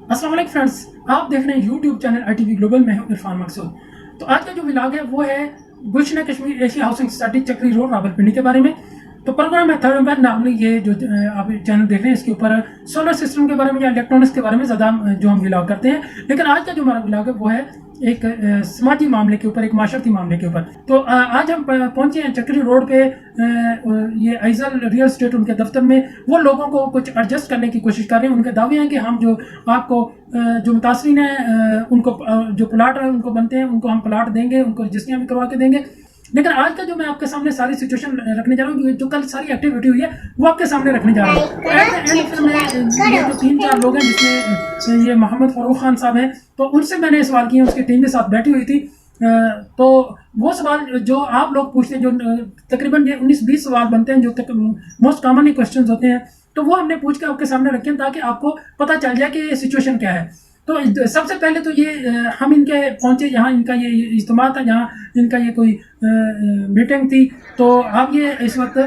अस्सलाम वालेकुम फ्रेंड्स, आप देख रहे हैं यूट्यूब चैनल ITV ग्लोबल में हूं इरफान मकसूद। तो आज का जो व्लॉग है वो है गुलशन कश्मीर एशिया हाउसिंग सोसाइटी चक्री रोड रावलपिंडी के बारे में। तो प्रोग्राम है थर्ड नंबर नामली, ये जो आप चैनल देख रहे हैं इसके ऊपर सोलर सिस्टम के बारे में या इलेक्ट्रॉनिक्स के बारे में ज़्यादा जो हम व्लॉग करते हैं, लेकिन आज का जो हमारा व्लॉग है वो है एक समाजी मामले के ऊपर, एक माशरती मामले के ऊपर। तो आज हम पहुंचे हैं चक्री रोड पे, ये आइजल रियल एस्टेट उनके दफ्तर में। वो लोगों को कुछ एडजस्ट करने की कोशिश कर रहे हैं। उनके दावे हैं कि हम जो आपको जो मुतासरीन हैं उनको जो प्लाट है उनको बनते हैं उनको हम प्लाट देंगे, उनको रजिस्ट्रियाँ भी करवा के देंगे। लेकिन आज का जो मैं आपके सामने सारी सिचुएशन रखने जा रहा हूँ, जो कल सारी एक्टिविटी हुई है वो आपके सामने रखने जा रहा हूँ। तो एट द एंड फिर मैं ये जो 3-4 लोग हैं जिसमें ये मोहम्मद फारूक खान साहब हैं, तो उनसे मैंने सवाल किए, उसकी टीम के साथ बैठी हुई थी। तो वो सवाल जो आप लोग पूछते हैं, जो तकरीबन 19-20 सवाल बनते हैं जो मोस्ट कॉमनली क्वेश्चन होते हैं, तो वो हमने पूछ के आपके सामने रखे ताकि आपको पता चल जाए कि सिचुएशन क्या है। तो सबसे पहले तो ये हम इनके पहुंचे, यहाँ इनका ये इज्तिमा था, यहाँ इनका ये कोई मीटिंग थी। तो आप ये इस वक्त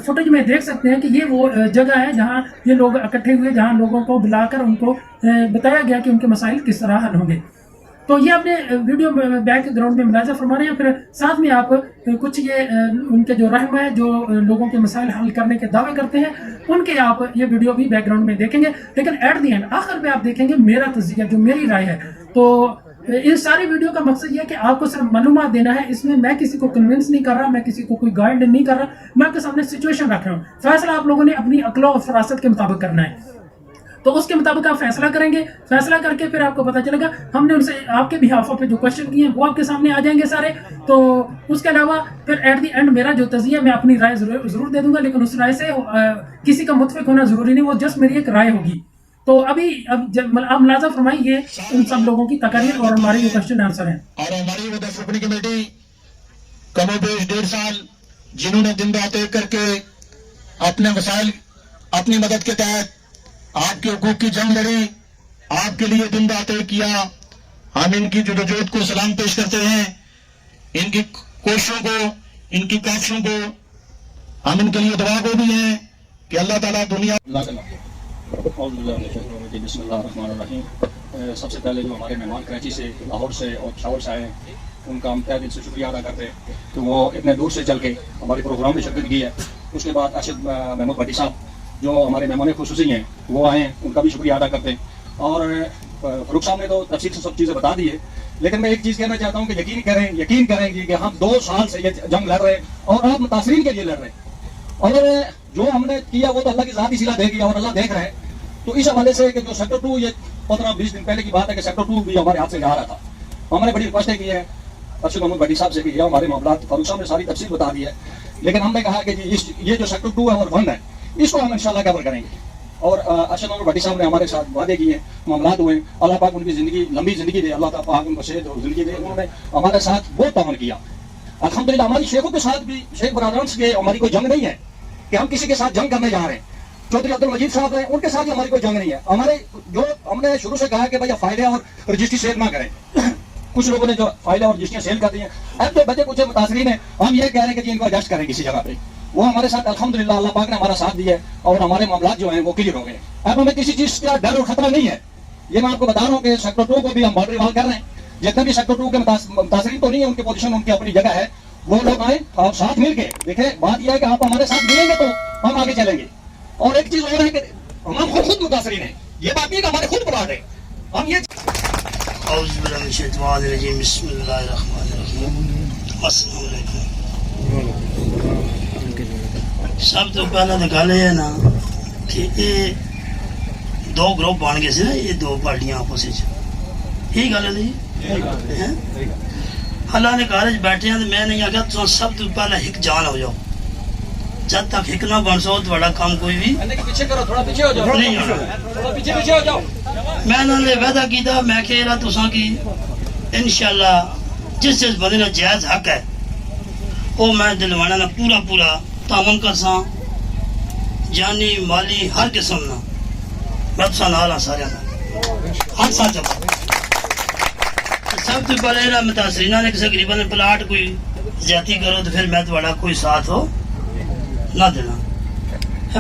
फुटेज में देख सकते हैं कि ये वो जगह है जहाँ ये लोग इकट्ठे हुए, जहाँ लोगों को बुलाकर उनको बताया गया कि उनके मसाइल किस तरह हल होंगे। तो ये अपने वीडियो बैकग्राउंड में मुलाजा फरमा रहे हैं। फिर साथ में आप कुछ ये उनके जो रहनुमा है, जो लोगों के मसाइल हल करने के दावे करते हैं, उनके आप ये वीडियो भी बैकग्राउंड में देखेंगे। लेकिन एट दी एंड आखिर में आप देखेंगे मेरा तज़किया, जो मेरी राय है। तो इस सारी वीडियो का मकसद ये है कि आपको सिर्फ मालूमात देना है। इसमें मैं किसी को कन्विंस नहीं कर रहा, मैं किसी को कोई गाइड नहीं कर रहा, मैं आपके सामने सिचुएशन रख रहा हूँ। फैसला आप लोगों ने अपनी अक्ल और फरासत के मुताबिक करना है। तो उसके मुताबिक आप फैसला करेंगे, फैसला करके फिर आपको पता चलेगा। हमने उनसे आपके बिहाफों पे जो क्वेश्चन किए हैं वो आपके सामने आ जाएंगे सारे। तो उसके अलावा फिर एट द एंड मेरा जो तज़किया, मैं अपनी राय जरूर दे दूंगा, लेकिन उस राय से किसी का मुतफिक होना जरूरी नहीं, वो जस्ट मेरी एक राय होगी। तो अभी आप मुलाजा फरमाइए उन सब लोगों की तकरीर और हमारे जो क्वेश्चन आंसर हैं। और हमारी वो डेवलपमेंट कमेटी कमोबेश 1.5 साल जिन्होंने दिन रात एक करके अपने वसाइल अपनी मदद के तहत आपके हुकूक की जंग लड़ी, आपके लिए दिन रात एक किया। हम इनकी जदोजहद को सलाम पेश करते हैं, इनकी कोशिशों को, इनकी कोशिशों को हम इनके लिए दुआ को भी हैं कि अल्लाह ताला दुनिया। सबसे पहले जो हमारे मेहमान कराची से, लाहौर से और पेशावर से आए हैं, उनका हम तहे दिल से शुक्रिया अदा करते हैं कि वो इतने दूर से चल के हमारे प्रोग्राम में शिरकत की है। उसके बाद अरशद महमूद भट्टी साहब जो हमारे मेहमान खुसूसी हैं वो आए हैं, उनका भी शुक्रिया अदा करते हैं। और फरूक साहब ने तो तफसील से सब चीज़ें बता दी है, लेकिन मैं एक चीज़ कहना चाहता हूँ कि यकीन करें कि हम 2 साल से ये जंग लड़ रहे हैं और आप मुतासरीन के लिए लड़ रहे हैं। और जो हमने किया वो तो अल्लाह की ज़ात ही सिला देगी और अल्लाह देख रहे हैं। तो इस हवाले से कि जो सेक्टर 2, ये 15-20 दिन पहले की बात है कि सेक्टर 2 भी हमारे हाथ से जा रहा था। हमने बड़ी रिक्वेस्टें की है अरशद महमूद भट्टी साहब से भी, हमारे मामला फारूक साहब ने सारी तफसील बता दी है, लेकिन हमने कहा कि ये जो सेक्टर 2 है और 1 है, इसको हम इंशाल्लाह कवर करेंगे। और अरशद महमूद भट्टी साहब ने हमारे साथ वादे किए, मामलात हुए, अल्लाह पाक उनकी ज़िंदगी लंबी ज़िंदगी दे, अल्लाह पाक उनको सेहत और ज़िंदगी दे। उन्होंने हमारे साथ बहुत तावन किया अल्हम्दुलिल्लाह। हमारी शेखों के साथ भी, शेख बरादरान से हमारी कोई जंग नहीं है कि हम किसी के साथ जंग करने जा रहे हैं। चौधरी अब्दुल मजीद साहब हैं, उनके साथ भी हमारी कोई जंग नहीं है। हमारे जो हमने शुरू से कहा कि भाई फाइलें और रजिस्ट्री सेल ना करें। कुछ लोगों ने जो फाइलें और रजिस्ट्रियाँ सेल कर दी हैं, अब तो बचे कुछ मुतासरीन हैं, हम ये कह रहे हैं कि जी इनको एडजस्ट करें किसी जगह पे। वो हमारे साथ अल्हम्दुलिल्लाह अल्लाह पाक ने हमारा साथ दिया है और हमारे मामला जो हैं वो क्लियर हो गए। अब हमें किसी चीज़ का डर और खतरा नहीं है। ये मैं आपको बता रहा हूँ कि सेक्टर 2 को भी हम बॉर्डर वाल कर रहे हैं। जितने भी सेक्टर 2 के मुतासरीन तो नहीं है, उनकी पोजीशन उनकी अपनी जगह है, वो लोग आए और साथ मिल के देखें। बात यह है कि आप हमारे साथ मिलेंगे तो हम आगे चलेंगे। और एक चीज़ और है कि हम खुद मुतासरीन हैं, ये बात नहीं कि हमारे खुद प्लाट है। हम ये सब तो पहला तो गल है ना कि ये 2 ग्रुप बन गए थे ना, ये 2 पार्टियां आपस यही गल है जी। अल्लाह ने घर बैठे हैं तो मैं नहीं आख्या तुम सब तो पहले एक जान हो जाओ। जब तक एक ना बन सो तो काम कोई भी पीछे करो, थोड़ा पीछे हो जाओ, थोड़ा पीछे हो जाओ। मैं उन्होंने वादा किया, मैं कह तुसा की इंशाअल्लाह जिस बंदे ने जायज़ हक है वो मैं दिलवाना ना पूरा तावन कर सा, जानी माली हर किस्म ना मैं तुसा नाल हाँ सारे हर साल जब सब तो पहले मुतासरीना ने किसी गरीबा ने प्लाट कोई ज्यादा करो तो फिर मैं थोड़ा कोई साथ हो ना देना।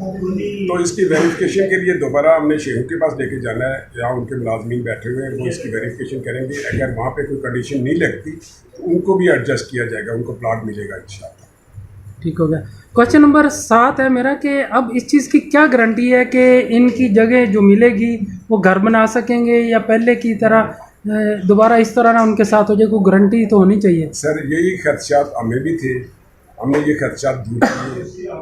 तो इसकी वेरिफिकेशन के लिए दोबारा हमने शेखों के पास लेके जाना है, या उनके मुलाजमीन बैठे हुए हैं, वो इसकी वेरिफिकेशन करेंगे। अगर वहाँ पे कोई कंडीशन नहीं लगती तो उनको भी एडजस्ट किया जाएगा, उनको प्लाट मिलेगा इंशाल्लाह। ठीक हो गया। क्वेश्चन नंबर 7 है मेरा कि अब इस चीज़ की क्या गारंटी है कि इनकी जगह जो मिलेगी वो घर बना सकेंगे या पहले की तरह दोबारा इस तरह ना उनके साथ हो जाए, कोई गारंटी तो होनी चाहिए। सर यही खदशात हमें भी थे, हमने ये खदशात दूर किए।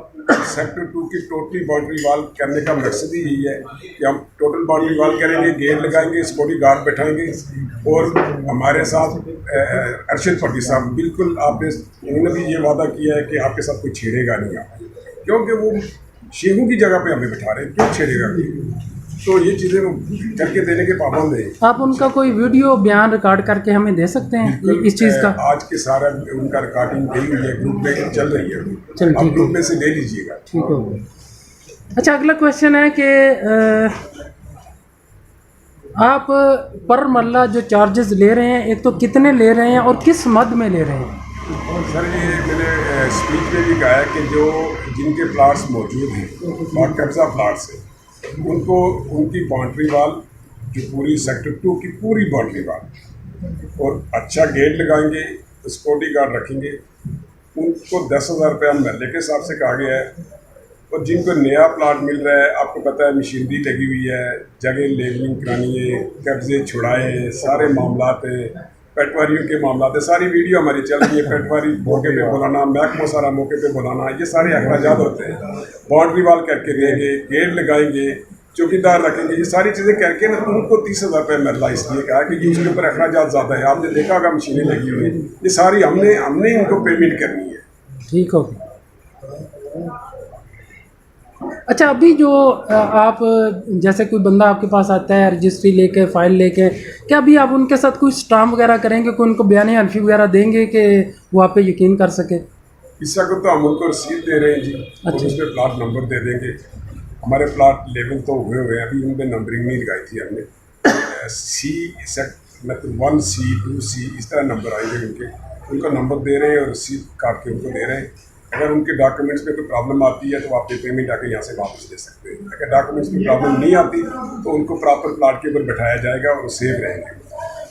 सेक्टर 2 की टोटली बाउंड्री वाल करने का मकसद ही यही है कि हम टोटल बाउंड्री वाल करेंगे, गेट लगाएंगे, सिक्योरिटी गार्ड बैठाएंगे, और हमारे साथ अरशद पट्टी साहब बिल्कुल आपने उन्होंने भी ये वादा किया है कि आपके साथ कोई छेड़ेगा नहीं आप, क्योंकि वो शेखों की जगह पे हमें बैठा रहे हैं, क्यों छेड़ेगा कोई? तो ये चीज़ें वो करके देने के पाबंद हैं। आप उनका कोई वीडियो बयान रिकॉर्ड करके हमें दे सकते हैं इस चीज़ का? आज के सारा उनका रिकॉर्डिंग गई हुई है, ग्रुप में चल रही है, चल आप ठीक ग्रुप है, में से ले लीजिएगा। ठीक हो गया। अच्छा, अगला क्वेश्चन है कि आप पर मरला जो चार्जेस ले रहे हैं, एक तो कितने ले रहे हैं और किस मद में ले रहे हैं? सर ये मैंने स्पीच में भी कहा है कि जो जिनके प्लाट्स मौजूद हैं, बाकब्जा प्लाट्स हैं, उनको उनकी बाउंड्री वाल जो पूरी सेक्टर 2 की पूरी बाउंड्री वाल और अच्छा गेट लगाएंगे, सिक्योरिटी गार्ड रखेंगे, उनको 10,000 रुपया महल्ले के हिसाब से कहा गया है। और जिनको नया प्लाट मिल रहा है, आपको पता है मशीनरी लगी हुई है, जगह लेवलिंग करानी है, कब्जे छुड़ाए हैं, सारे मामलात हैं, पटवारियों के मामलात है, सारी वीडियो हमारी चल रही है, पटवारी मौके पे बुलाना, महकमा सारा मौके पे बुलाना, ये सारे अखराजात होते हैं। बाउंड्री वाल करके देंगे, गेट लगाएंगे, चौकीदार रखेंगे, ये सारी चीज़ें करके ना उनको 30,000 रुपये मिलना, इसलिए कहा कि ये उसके ऊपर अखराजात ज़्यादा है। आपने देखा होगा मशीनें लगी हुई हैं, ये सारी हमने इनको पेमेंट करनी है। ठीक हो गया। अच्छा, अभी जो आप जैसे कोई बंदा आपके पास आता है रजिस्ट्री लेके, फाइल लेके, क्या अभी आप उनके साथ कोई स्टाम्प वगैरह करेंगे, कोई उनको बयान हल्फी वगैरह देंगे कि वो आप पे यकीन कर सके? इस वक्त तो हम उनको रसीद दे रहे हैं जी, और उस पर प्लाट नंबर दे देंगे। हमारे प्लाट लेवल तो हुए हुए हैं, अभी उन पर नंबरिंग नहीं लगाई थी हमने। सी मतलब 1C 2C इस तरह नंबर आएंगे उनका नंबर दे रहे हैं और रसीद काट के उनको दे रहे हैं। अगर उनके डॉक्यूमेंट्स में कोई प्रॉब्लम आती है तो आप पेमेंट आके यहाँ से वापस ले सकते हैं। अगर डॉक्यूमेंट्स में प्रॉब्लम नहीं आती तो उनको प्रॉपर प्लाट के ऊपर बैठाया जाएगा और सेफ रहेंगे।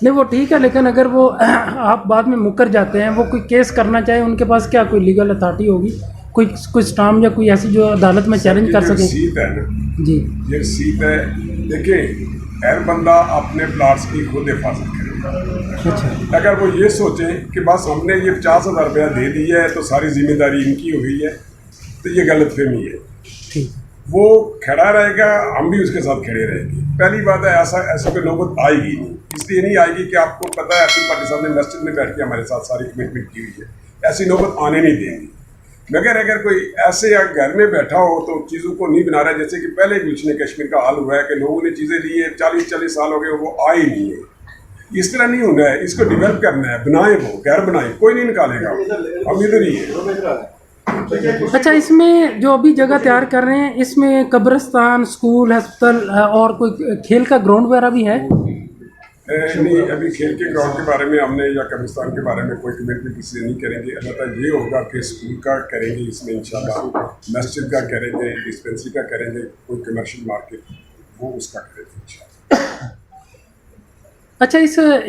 नहीं वो ठीक है, लेकिन अगर वो आप बाद में मुकर जाते हैं, वो कोई केस करना चाहे, उनके पास क्या कोई लीगल अथॉरिटी होगी, कोई स्टाम्प या कोई ऐसी जो अदालत में चैलेंज कर सके? रसीद है ना जी, ये रसीद है। देखिए, हर बंदा अपने प्लाट्स की खुद हिफाजत करे। अच्छा, अगर वो ये सोचे कि बस हमने ये 50,000 रुपया दे दिया है तो सारी जिम्मेदारी इनकी हो गई है, तो ये गलत फहमी है। ठीक, वो खड़ा रहेगा, हम भी उसके साथ खड़े रहेंगे। पहली बात है ऐसा कोई नौबत आएगी नहीं, इसलिए नहीं आएगी कि आपको पता है अरशद पट्टी साहब ने मस्जिद में बैठ के हमारे साथ सारी कमिटमेंट की हुई है, ऐसी नौबत आने नहीं देंगी। मगर अगर कोई ऐसे या घर में बैठा हो तो चीज़ों को नहीं बना रहा है, जैसे कि पहले गुलशन कश्मीर का हाल हुआ है कि लोगों ने चीज़ें ली है, 40 साल हो गए, वो आए नहीं है। इस तरह नहीं होना है, इसको डेवलप करना है, बनाए, वो घर बनाए, कोई नहीं निकालेगा, हम इधर ही है। अच्छा, इसमें जो अभी जगह तैयार कर रहे हैं, इसमें कब्रिस्तान, स्कूल, हस्पताल और कोई खेल का ग्राउंड वगैरह भी है? नहीं, अभी खेल के ग्राउंड के बारे में हमने या कब्रिस्तान के बारे में कोई कमिटमेंट किसी से नहीं करेंगे। अलबत्ता ये होगा कि स्कूल का करेंगे, इसमें इंशाल्लाह मस्जिद का करेंगे, डिस्पेंसरी का करेंगे, कोई कमर्शियल मार्केट वो उसका करेंगे इंशाल्लाह। अच्छा,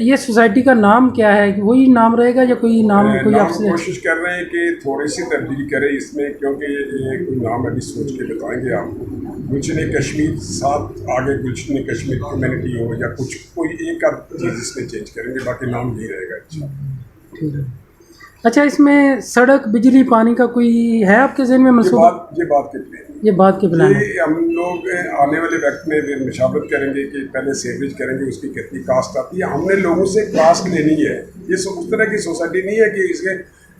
ये सोसाइटी का नाम क्या है? वही नाम रहेगा या कोई नाम कोई आपसे? कोशिश कर रहे हैं कि थोड़ी सी तब्दीली करें इसमें, क्योंकि ये कोई नाम अभी सोच के बताएंगे आपको। गुलशन कश्मीर साथ आगे गुलशन कश्मीर कम्युनिटी हो या कुछ कोई एक आध चीज़ इसमें चेंज करेंगे, बाकी नाम यही रहेगा। ठीक है। अच्छा, इसमें सड़क, बिजली, पानी का कोई है आपके ज़हन में मंसूबा? ये बात के प्लान, ये बात के प्लान है। ये हम लोग आने वाले वक्त में मशावरत करेंगे कि पहले सेवरेज करेंगे, उसकी कितनी कास्ट आती है, हमने लोगों से कास्ट लेनी है। ये उस तरह की सोसाइटी नहीं है कि इसके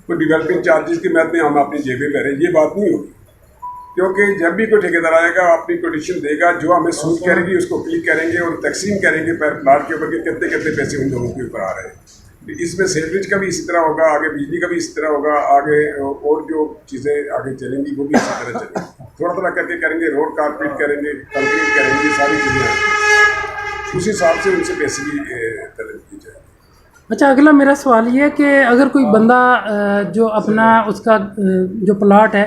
कोई डेवलपिंग चार्जेस की मद में हम अपनी जेबें भरें, ये बात नहीं होगी। क्योंकि जब भी कोई ठेकेदार आएगा अपनी कोटेशन देगा, जो हमें सूट करेगी उसको क्लिक करेंगे और तकसीम करेंगे पर प्लाट के ऊपर कि कितने कितने पैसे उन लोगों के ऊपर आ रहे हैं। इसमें सेवरेज का भी इसी तरह होगा, आगे बिजली का भी इसी तरह होगा, आगे और जो चीज़ें आगे चलेंगी वो भी इसी तरह चलेंगी। थोड़ा थोड़ा करके करेंगे, रोड कारपेट करेंगे, कंक्रीट करेंगे, सारी चीज़ें उसी हिसाब से उनसे पैसे भी तलब की जाए। अच्छा, अगला मेरा सवाल ये है कि अगर कोई बंदा जो अपना उसका जो प्लाट है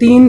3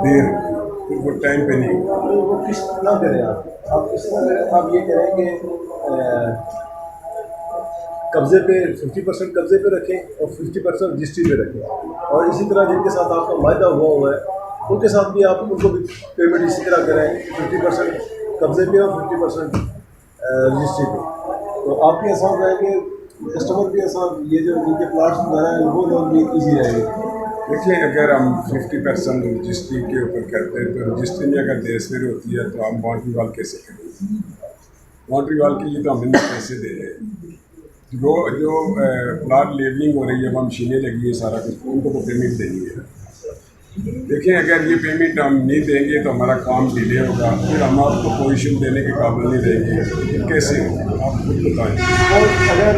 देर होगी, फिर वो टाइम पे नहीं होगा। वो किस तरह करें आप किस तरह करें, आप ये करें कि कब्जे पे 50% कब्जे पे रखें और 50% रजिस्ट्री पे रखें, और इसी तरह जिनके साथ आपका वायदा हुआ है उनके साथ भी आप उनको भी पेमेंट इसी तरह करें, 50% कब्जे पे और 50% रजिस्ट्री पे। तो आप भी आसान रहेंगे, कस्टमर भी आसान, ये जो जिनके प्लाट्स वगैरह हैं वो लोग भी ईजी रहेंगे। देखिए, अगर हम 50% रजिस्ट्री के ऊपर करते हैं तो रजिस्ट्री में अगर देर सवेर होती है तो हम बाउंड्री वाल कैसे करेंगे? बाउंड्री वाल के लिए तो हम इन्हें पैसे दे रहे हैं, जो प्लाट लेवलिंग हो रही है, वहाँ मशीनें लगी है, सारा कुछ, उनको तो पेमेंट देनी है। देखिए, अगर ये पेमेंट हम नहीं देंगे तो हमारा काम डिले होगा, फिर हम आपको पोजीशन देने के काबिल नहीं रहेंगे, फिर कैसे होगा आप खुद बताएं। और अगर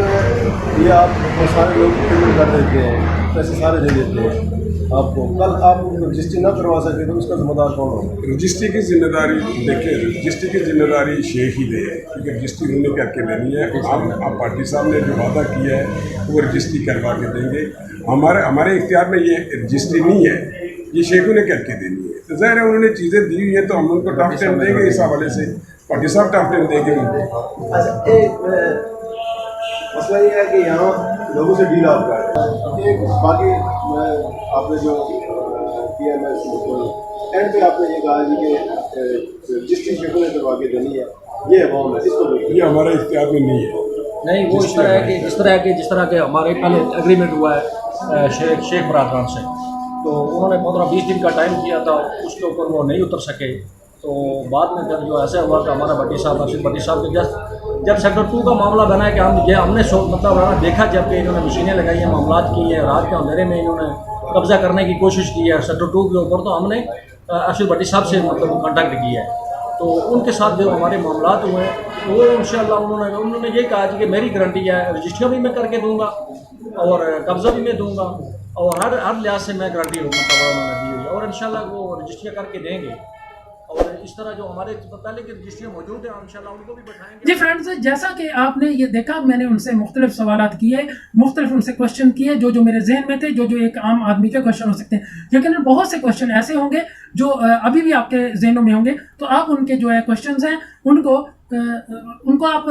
ये आप सारे लोग पेमेंट कर देते हैं, पैसे सारे दे देते हैं आपको, कल आप रजिस्ट्री ना करवा सके तो उसका जिम्मेदार कौन होगा? रजिस्ट्री की जिम्मेदारी, देखिए रजिस्ट्री की जिम्मेदारी शेख ही दे है, क्योंकि रजिस्ट्री उन्हें करके देनी है। आप पार्टी साहब ने जो वादा किया है वो रजिस्ट्री करवा के देंगे। हमारे इख्तियार में ये रजिस्ट्री नहीं है, ये शेखों ने करके देनी है। तो ज़ाहिर है उन्होंने चीज़ें दी हुई हैं तो हम उनको टफ टाइम देंगे, इस हवाले से पार्टी साहब टफ टाइम देंगे उनको। अच्छा, एक मसला ये है कि यहाँ लोगों से डील आप कर रहे हैं, एक बाकी आपने जो किया मैं एंड पे आपने ये कहा जी कि रजिस्ट्री शेखों ने करवा के देनी है, ये अवाम है, इसको ये हमारे इख्तियार में नहीं है। नहीं, वो इस तरह है कि जिस तरह के हमारे पहले एग्रीमेंट हुआ है शेख बरादरान से, तो उन्होंने 15-20 दिन का टाइम किया था, उसके ऊपर वो नहीं उतर सके। तो बाद में जब जो ऐसा हुआ कि हमारा भट्टी साहब अर्शद भट्टी साहब के जब सेक्टर 2 का मामला बना है कि हमने मतलब देखा जब कि इन्होंने मशीनें लगाई हैं, मामला की हैं, रात के अंधेरे में इन्होंने कब्जा करने की कोशिश की है सेक्टर 2 के ऊपर, तो हमने अर्शद भट्टी साहब से मतलब कॉन्टैक्ट किया है। तो उनके साथ जो हमारे मामला हुए हैं वो इंशाल्लाह उन्होंने ये कहा कि मेरी गारंटी है, रजिस्ट्रियाँ भी मैं करके दूँगा और कब्ज़ा भी मैं दूँगा, और हर लिहाज से मैं गारंटी मतलब उन्होंने दी हुई है, और इंशाल्लाह वो रजिस्ट्रियाँ करके देंगे। और इस तरह जो हमारे पहले की रजिस्ट्रियाँ मौजूद हैं इंशाल्लाह उनको भी बैठाएंगे। जी फ्रेंड्स, जैसा कि आपने ये देखा, मैंने उनसे मुख्तलिफ सवालात किए, मुख्तलिफ उनसे क्वेश्चन किए जो मेरे जहन में थे, जो एक आम आदमी के क्वेश्चन हो सकते हैं, लेकिन बहुत से क्वेश्चन ऐसे होंगे जो अभी भी आपके जहनों में होंगे। तो आप उनके जो है क्वेश्चन हैं उनको आप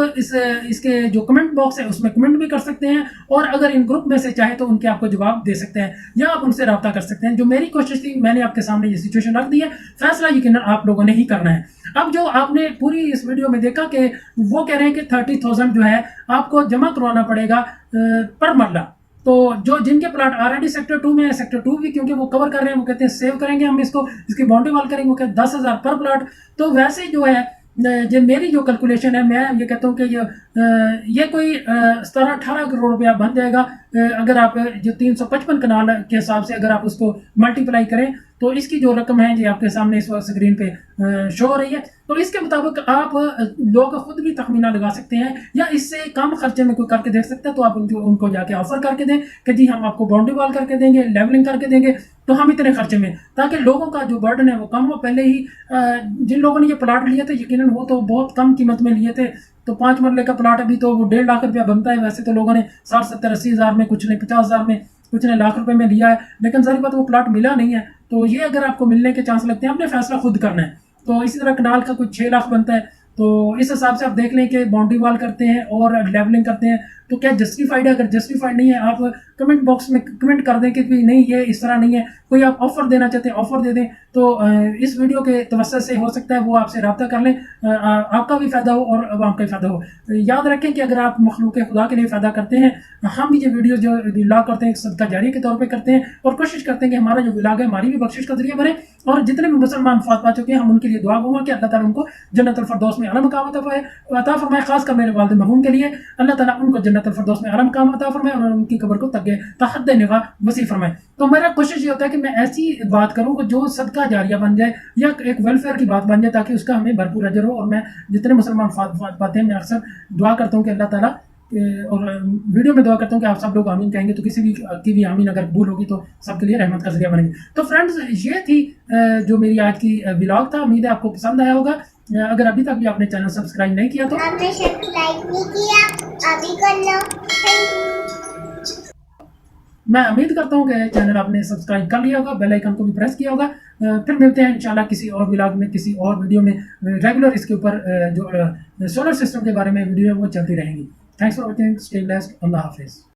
इसके जो कमेंट बॉक्स है उसमें कमेंट भी कर सकते हैं, और अगर इन ग्रुप में से चाहे तो उनके आपको जवाब दे सकते हैं, या आप उनसे रब्ता कर सकते हैं। जो मेरी कोशिश थी, मैंने आपके सामने ये सिचुएशन रख दी है, फैसला यकीनन आप लोगों ने ही करना है। अब जो आपने पूरी इस वीडियो में देखा कि वो कह रहे हैं कि 30,000 जो है आपको जमा करवाना पड़ेगा पर मरला। तो जो जिनके प्लाट ऑलरेडी सेक्टर 2 में है, सेक्टर 2 भी क्योंकि वो कवर कर रहे हैं, वो कहते हैं सेव करेंगे हम इसको, इसकी बाउंड्री वॉल करेंगे, वो कहते हैं 10,000 पर प्लाट। तो वैसे जो है जो मेरी जो कैलकुलेशन है, मैं ये कहता हूँ कि ये कोई 17-18 करोड़ रुपया बन जाएगा अगर आप जो 355 कनाल के हिसाब से अगर आप उसको मल्टीप्लाई करें, तो इसकी जो रकम है ये आपके सामने इस वक्त स्क्रीन पे शो हो रही है। तो इसके मुताबिक आप लोग खुद भी तखमीना लगा सकते हैं, या इससे कम खर्चे में कोई करके देख सकते हैं। तो आप उनको जाके ऑफर करके दें कि जी हम आपको बाउंड्री वॉल करके देंगे, लेवलिंग करके देंगे, तो हम इतने खर्चे में, ताकि लोगों का जो बर्डन है वो कम हो। पहले ही जिन लोगों ने ये प्लाट लिए थे, यकीनन वो तो बहुत कम कीमत में लिए थे, तो 5 मरले का प्लाट अभी तो वो 1.5 लाख रुपया बनता है। वैसे तो लोगों ने 60, 70, 80 हज़ार में, कुछ ने 50 हज़ार में, कुछ ने लाख रुपए में लिया है, लेकिन सारी बात वो प्लाट मिला नहीं है। तो ये अगर आपको मिलने के चांस लगते हैं, आपने फैसला खुद करना है। तो इसी तरह कनाल का कुछ 6 लाख बनता है, तो इस हिसाब से आप देख लें कि बाउंड्री वॉल करते हैं और लेवलिंग करते हैं तो क्या जस्टिफाइड है। अगर जस्टिफाइड नहीं है, आप कमेंट बॉक्स में कमेंट कर दें कि नहीं ये इस तरह नहीं है। कोई आप ऑफर देना चाहते हैं, ऑफर दे दें। तो इस वीडियो के तवस्सुत से हो सकता है वो आपसे रब्ता कर लें, आपका भी फ़ायदा हो और आवाम का भी फ़ायदा हो। याद रखें कि अगर आप मखलूक खुदा के लिए फ़ायदा करते हैं, हम भी ये वीडियो जो व्लॉग करते हैं सदका जारी के तौर पर करते हैं, और कोशिश करते हैं कि हमारा जो व्लॉग है हमारी भी बख्शिश का जरिया बने, और जितने भी मुसलमान वफ़ात पा चुके हैं हम उनके लिए दुआ करूँगा कि अल्लाह ताला उनको जन्नतुल फरदौस में आला मकाम अता फरमाए। खास कर मेरे वालिद मरहूम के लिए अल्लाह ताला उनको जन्नतुल फरदौस में आला मकाम अता फरमाए और उनकी कब्र को तहद निगाह वसी फरमाए। तो मेरा कोशिश ये होता है कि मैं ऐसी बात करूँ कि जो सदका जारिया बन जाए या एक वेलफेयर की बात बन जाए, ताकि उसका हमें भरपूर अजर हो। और मैं जितने मुसलमान वफ़ात पाते हैं, मैं अक्सर दुआ करता हूँ कि अल्लाह ताला, और वीडियो में दुआ करता हूँ कि आप सब लोग आमीन कहेंगे, तो किसी भी की भी आमीन अगर भूल होगी तो सबके लिए रहमत का जरिया बनेंगे। तो फ्रेंड्स, ये थी जो मेरी आज की व्लॉग था। उम्मीद है आपको पसंद आया होगा। अगर अभी तक भी आपने चैनल सब्सक्राइब नहीं किया तो आपने सब्सक्राइब नहीं किया, अभी कर लो। Thank you. मैं उम्मीद करता हूँ कि चैनल आपने सब्सक्राइब कर लिया होगा, बेल आइकन को भी प्रेस किया होगा। फिर मिलते हैं इंशाल्लाह किसी और व्लॉग में, किसी और वीडियो में। रेगुलर इसके ऊपर जो सोलर सिस्टम के बारे में वीडियो है वो चलती रहेंगी। Thanks for watching, stay blessed, अल्लाह हाफिज़।